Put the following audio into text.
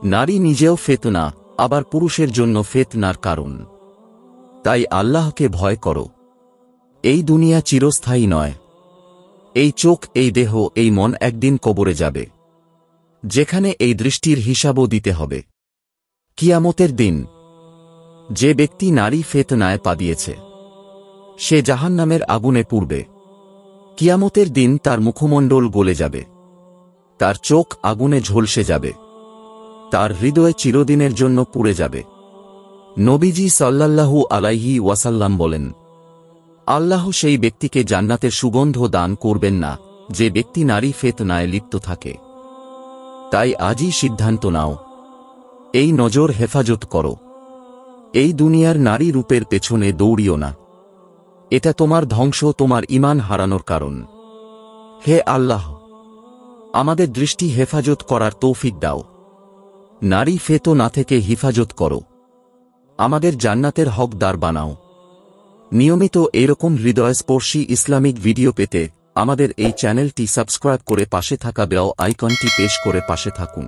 নারী নিজেও ফিতনা, আবার পুরুষের জন্য ফিতনার কারণ। তাই আল্লাহকে ভয় করো। এই দুনিয়া চিরস্থায়ী নয়। এই চোখ, এই দেহ, এই মন একদিন কবরে যাবে, যেখানে এই দৃষ্টির হিসাবও দিতে হবে কিয়ামতের দিন। যে ব্যক্তি নারী ফিতনায় পা দিয়েছে, সে জাহান্নামের আগুনে পুড়বে। কিয়ামতের দিন তার মুখমণ্ডল গলে যাবে, তার চোখ আগুনে ঝলসে যাবে, তার হৃদয় চিরদিনের জন্য পুড়ে যাবে। নবীজি সাল্লাল্লাহু আলাইহি ওয়াসাল্লাম বলেন, আল্লাহ সেই ব্যক্তিকে জান্নাতের সুগন্ধ দান করবেন না যে ব্যক্তি নারী ফিতনায় লিপ্ত থাকে। তাই আজই সিদ্ধান্ত নাও, এই নজর হেফাজত করো। এই দুনিয়ার নারী রূপের পেছনে দৌড়িও না। এটা তোমার ধ্বংস, তোমার ঈমান হারানোর কারণ। হে আল্লাহ, আমাদের দৃষ্টি হেফাজত করার তৌফিক দাও। নারী ফিতনা থেকে হেফাজত করো। আমাদের জান্নাতের হকদার বানাও। নিয়মিত এরকম হৃদয়স্পর্শী ইসলামিক ভিডিও পেতে আমাদের এই চ্যানেলটি সাবস্ক্রাইব করে পাশে থাকা বেল আইকনটি প্রেস করে পাশে থাকুন।